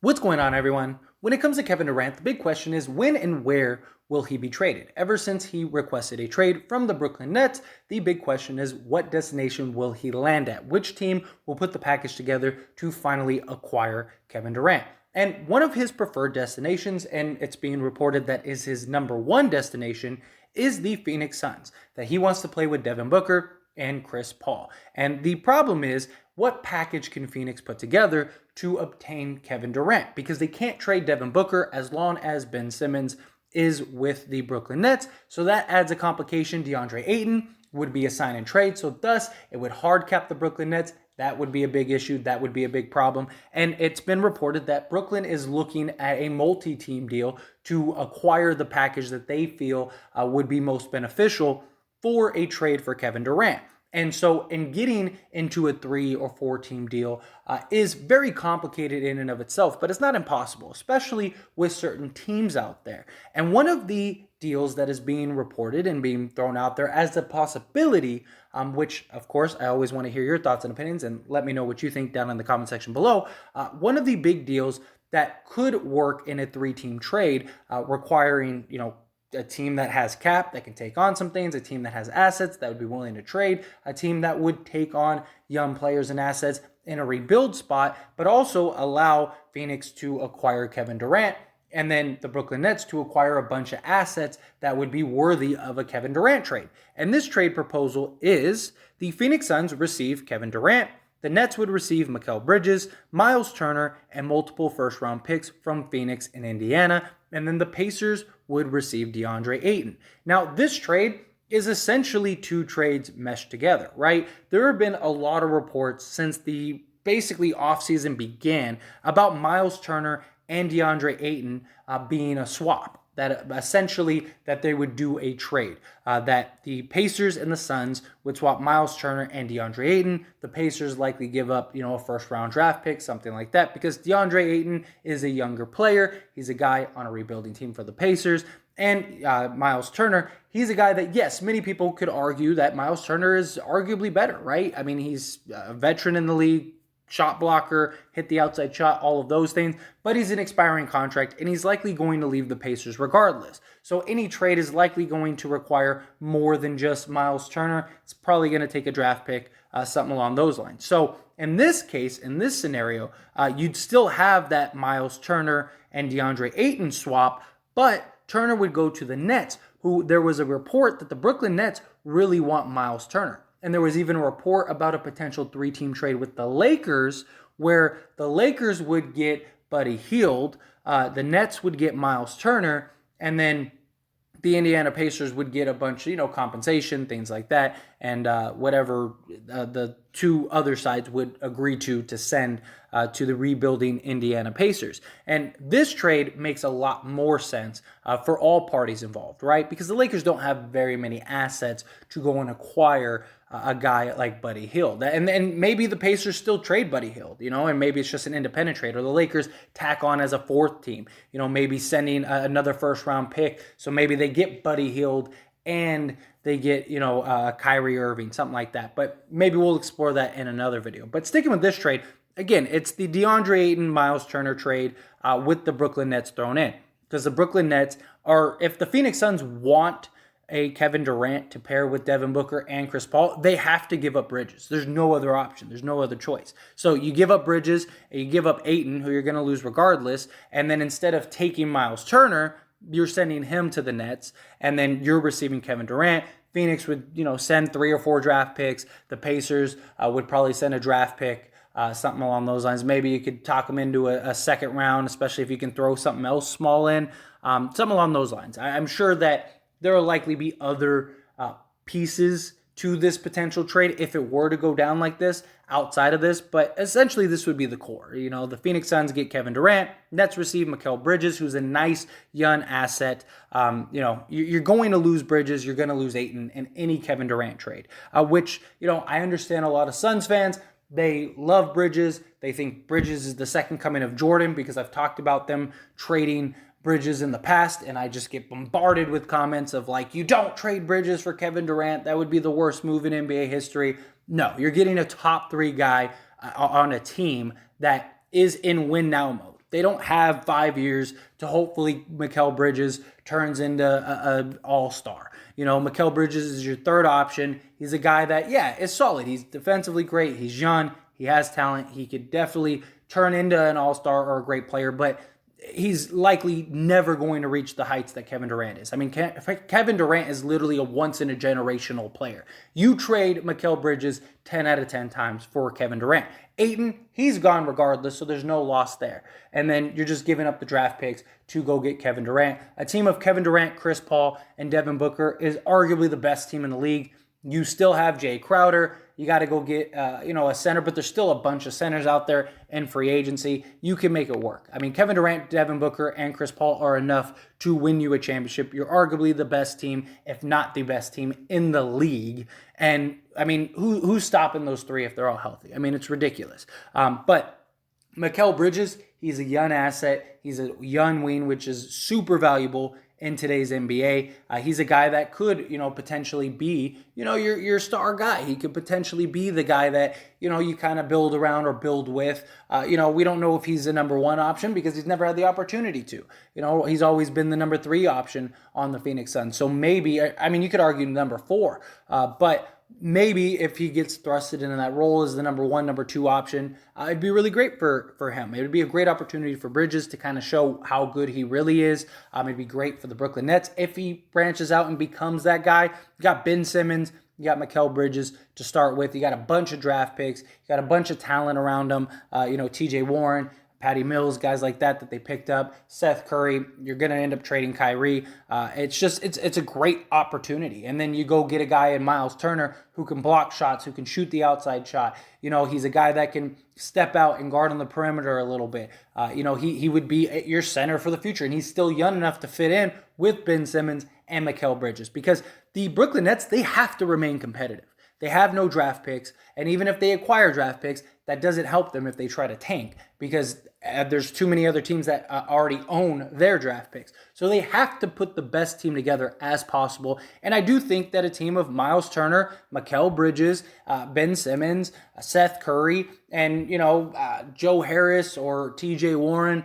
What's going on, everyone? When it comes to Kevin Durant, the big question is when and where will he be traded? Ever since he requested a trade from the Brooklyn Nets, the big question is what destination will he land at? Which team will put the package together to finally acquire Kevin Durant? And one of his preferred destinations, and it's being reported that is his number one destination, is the Phoenix Suns, that he wants to play with Devin Booker and Chris Paul. And the problem is, what package can Phoenix put together to obtain Kevin Durant? Because they can't trade Devin Booker as long as Ben Simmons is with the Brooklyn Nets. So that adds a complication. DeAndre Ayton would be a sign and trade. So thus, it would hard cap the Brooklyn Nets. That would be a big issue. That would be a big problem. And it's been reported that Brooklyn is looking at a multi-team deal to acquire the package that they feel would be most beneficial for a trade for Kevin Durant. And so in getting into a 3 or 4 team deal is very complicated in and of itself, but it's not impossible, especially with certain teams out there. And one of the deals that is being reported and being thrown out there as a possibility, which of course I always want to hear your thoughts and opinions, and let me know what you think down in the comment section below. One of the big deals that could work in a 3-team trade requiring, a team that has cap that can take on some things, a team that has assets that would be willing to trade, a team that would take on young players and assets in a rebuild spot, but also allow Phoenix to acquire Kevin Durant, and then the Brooklyn Nets to acquire a bunch of assets that would be worthy of a Kevin Durant trade. And this trade proposal is the Phoenix Suns receive Kevin Durant, the Nets would receive Mikal Bridges, Miles Turner, and multiple first-round picks from Phoenix and Indiana, and then the Pacers would receive DeAndre Ayton. Now, this trade is essentially 2 trades meshed together, right? There have been a lot of reports since the basically offseason began about Miles Turner and DeAndre Ayton being a swap. That essentially that they would do a trade, that the Pacers and the Suns would swap Miles Turner and DeAndre Ayton. The Pacers likely give up, a first-round draft pick, something like that, because DeAndre Ayton is a younger player. He's a guy on a rebuilding team for the Pacers. And Miles Turner, he's a guy that, yes, many people could argue that Miles Turner is arguably better, right? I mean, he's a veteran in the league, shot blocker, hit the outside shot, all of those things, but he's an expiring contract and he's likely going to leave the Pacers regardless. So any trade is likely going to require more than just Miles Turner. It's probably going to take a draft pick, something along those lines. So in this case, in this scenario, you'd still have that Miles Turner and DeAndre Ayton swap, but Turner would go to the Nets, who there was a report that the Brooklyn Nets really want Miles Turner. And there was even a report about a potential 3-team trade with the Lakers, where the Lakers would get Buddy Hield, the Nets would get Miles Turner, and then the Indiana Pacers would get a bunch of, compensation, things like that, and whatever the 2 other sides would agree to send to the rebuilding Indiana Pacers. And this trade makes a lot more sense for all parties involved, right? Because the Lakers don't have very many assets to go and acquire a guy like Buddy Hield. And maybe the Pacers still trade Buddy Hield, and maybe it's just an independent trade, or the Lakers tack on as a 4th team, maybe sending another first-round pick. So maybe they get Buddy Hield and they get, Kyrie Irving, something like that. But maybe we'll explore that in another video. But sticking with this trade, again, it's the DeAndre Ayton, Miles Turner trade with the Brooklyn Nets thrown in. Because the Brooklyn Nets are, if the Phoenix Suns want a Kevin Durant to pair with Devin Booker and Chris Paul, they have to give up Bridges. There's no other option. There's no other choice. So you give up Bridges, and you give up Ayton, who you're going to lose regardless, and then instead of taking Miles Turner, you're sending him to the Nets, and then you're receiving Kevin Durant. Phoenix would, send 3 or 4 draft picks. The Pacers would probably send a draft pick, something along those lines. Maybe you could talk them into a second round, especially if you can throw something else small in, something along those lines. I'm sure that there will likely be other pieces to this potential trade if it were to go down like this outside of this, but essentially this would be the core. The Phoenix Suns get Kevin Durant, Nets receive Mikal Bridges, who's a nice young asset. You're going to lose Bridges, you're going to lose Ayton in any Kevin Durant trade, which, I understand a lot of Suns fans, they love Bridges. They think Bridges is the second coming of Jordan, because I've talked about them trading Bridges in the past, and I just get bombarded with comments of like, you don't trade Bridges for Kevin Durant. That would be the worst move in NBA history. No, you're getting a top 3 guy on a team that is in win now mode. They don't have 5 years to hopefully Mikal Bridges turns into an all-star. Mikal Bridges is your third option. He's a guy that, yeah, is solid. He's defensively great. He's young. He has talent. He could definitely turn into an all-star or a great player, but he's likely never going to reach the heights that Kevin Durant is. I mean, Kevin Durant is literally a once-in-a-generational player. You trade Mikal Bridges 10 out of 10 times for Kevin Durant. Ayton, he's gone regardless, so there's no loss there. And then you're just giving up the draft picks to go get Kevin Durant. A team of Kevin Durant, Chris Paul, and Devin Booker is arguably the best team in the league. You still have Jay Crowder. You got to go get, a center, but there's still a bunch of centers out there in free agency. You can make it work. I mean, Kevin Durant, Devin Booker, and Chris Paul are enough to win you a championship. You're arguably the best team, if not the best team in the league. And, I mean, who's stopping those three if they're all healthy? I mean, it's ridiculous. But Mikal Bridges, he's a young asset. He's a young wing, which is super valuable in today's NBA. He's a guy that could, potentially be, your star guy. He could potentially be the guy that, you kind of build around or build with. We don't know if he's a number one option because he's never had the opportunity to. He's always been the number 3 option on the Phoenix Suns. So maybe, I mean, you could argue number 4, but maybe if he gets thrusted into that role as the number 1, number 2 option, it'd be really great for him. It would be a great opportunity for Bridges to kind of show how good he really is. It'd be great for the Brooklyn Nets if he branches out and becomes that guy. You got Ben Simmons, you got Mikal Bridges to start with. You got a bunch of draft picks. You got a bunch of talent around him. TJ Warren, Patty Mills, guys like that they picked up. Seth Curry, you're going to end up trading Kyrie. It's a great opportunity. And then you go get a guy in Miles Turner who can block shots, who can shoot the outside shot. He's a guy that can step out and guard on the perimeter a little bit. He would be your center for the future. And he's still young enough to fit in with Ben Simmons and Mikal Bridges because the Brooklyn Nets, they have to remain competitive. They have no draft picks, and even if they acquire draft picks, that doesn't help them if they try to tank because there's too many other teams that already own their draft picks. So they have to put the best team together as possible, and I do think that a team of Miles Turner, Mikal Bridges, Ben Simmons, Seth Curry, and Joe Harris or TJ Warren,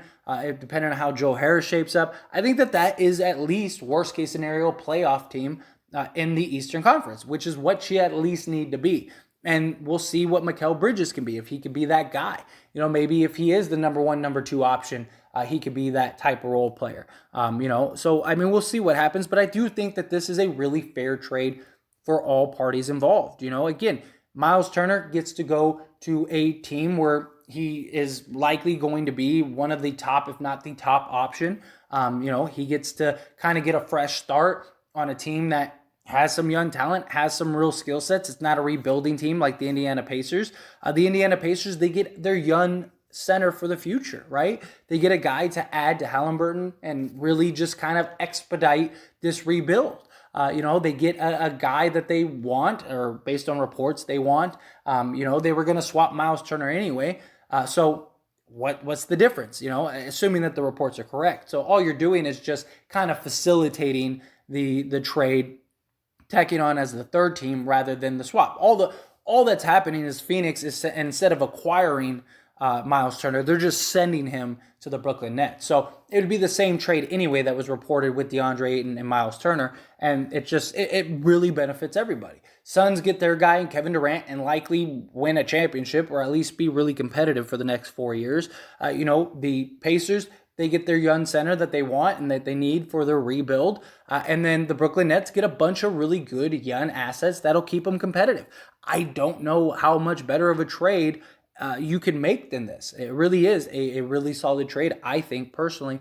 depending on how Joe Harris shapes up, I think that is at least worst case scenario playoff team in the Eastern Conference, which is what you at least need to be. And we'll see what Mikal Bridges can be, if he could be that guy. Maybe if he is the number 1, number 2 option, he could be that type of role player. So, I mean, we'll see what happens. But I do think that this is a really fair trade for all parties involved. Again, Miles Turner gets to go to a team where he is likely going to be one of the top, if not the top option. He gets to kind of get a fresh start on a team that has some young talent, has some real skill sets. It's not a rebuilding team like the Indiana Pacers. The Indiana Pacers, they get their young center for the future, right? They get a guy to add to Halliburton and really just kind of expedite this rebuild. They get a guy that they want, or based on reports they want. They were going to swap Miles Turner anyway. So what's the difference? Assuming that the reports are correct. So all you're doing is just kind of facilitating the trade, tacking on as the third team rather than the swap. All that's happening is Phoenix is, instead of acquiring Miles Turner, they're just sending him to the Brooklyn Nets. So it would be the same trade anyway that was reported with DeAndre Ayton and Miles Turner, and it really benefits everybody. Suns get their guy in Kevin Durant and likely win a championship or at least be really competitive for the next 4 years. The Pacers, they get their young center that they want and that they need for their rebuild. And then the Brooklyn Nets get a bunch of really good young assets that'll keep them competitive. I don't know how much better of a trade you can make than this. It really is a really solid trade, I think, personally,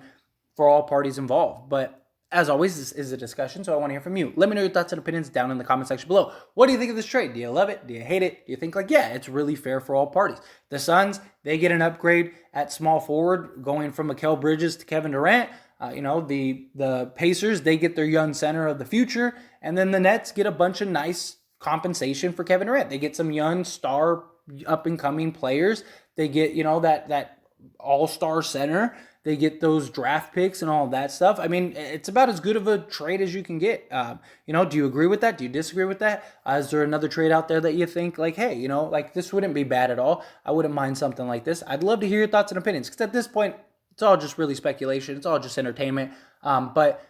for all parties involved. But as always, this is a discussion, so I want to hear from you. Let me know your thoughts and opinions down in the comment section below. What do you think of this trade? Do you love it? Do you hate it? Do you think it's really fair for all parties? The Suns, they get an upgrade at small forward, going from Mikal Bridges to Kevin Durant. The Pacers, they get their young center of the future, and then the Nets get a bunch of nice compensation for Kevin Durant. They get some young star up-and-coming players. They get, that all-star center. They get those draft picks and all of that stuff. I mean, it's about as good of a trade as you can get. Do you agree with that? Do you disagree with that? Is there another trade out there that you think this wouldn't be bad at all? I wouldn't mind something like this. I'd love to hear your thoughts and opinions because at this point, It's all just really speculation. It's all just entertainment. But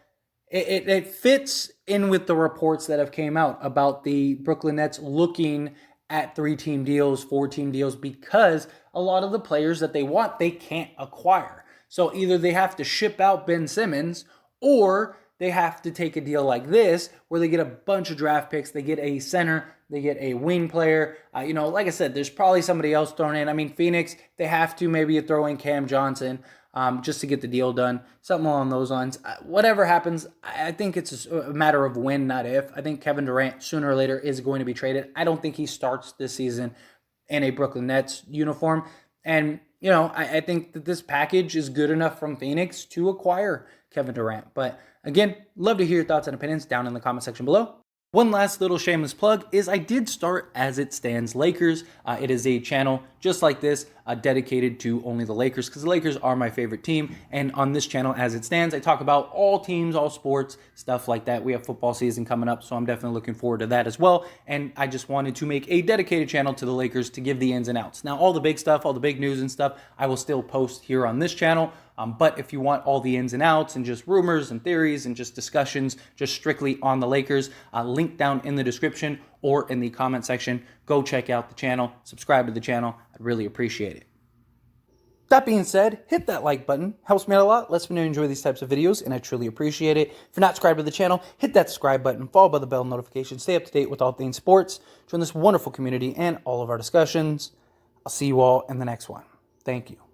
it fits in with the reports that have came out about the Brooklyn Nets looking at 3-team deals, 4-team deals, because a lot of the players that they want, they can't acquire. So either they have to ship out Ben Simmons, or they have to take a deal like this where they get a bunch of draft picks, they get a center, they get a wing player. Like I said, there's probably somebody else thrown in. I mean, Phoenix, they have to maybe throw in Cam Johnson just to get the deal done, something along those lines. Whatever happens, I think it's a matter of when, not if. I think Kevin Durant, sooner or later, is going to be traded. I don't think he starts this season in a Brooklyn Nets uniform. And, I think that this package is good enough from Phoenix to acquire Kevin Durant. But again, love to hear your thoughts and opinions down in the comment section below. One last little shameless plug is I did start As It Stands Lakers. It is a channel just like this, dedicated to only the Lakers, because the Lakers are my favorite team. And on this channel, As It Stands, I talk about all teams, all sports, stuff like that. We have football season coming up, so I'm definitely looking forward to that as well. And I just wanted to make a dedicated channel to the Lakers to give the ins and outs. Now, all the big stuff, all the big news and stuff, I will still post here on this channel. But if you want all the ins and outs and just rumors and theories and just discussions just strictly on the Lakers, link down in the description or in the comment section. Go check out the channel, subscribe to the channel. I'd really appreciate it. That being said, hit that like button. Helps me out a lot, lets me know you enjoy these types of videos, and I truly appreciate it. If you're not subscribed to the channel, hit that subscribe button, followed by the bell notification. Stay up to date with all things sports. Join this wonderful community and all of our discussions. I'll see you all in the next one. Thank you.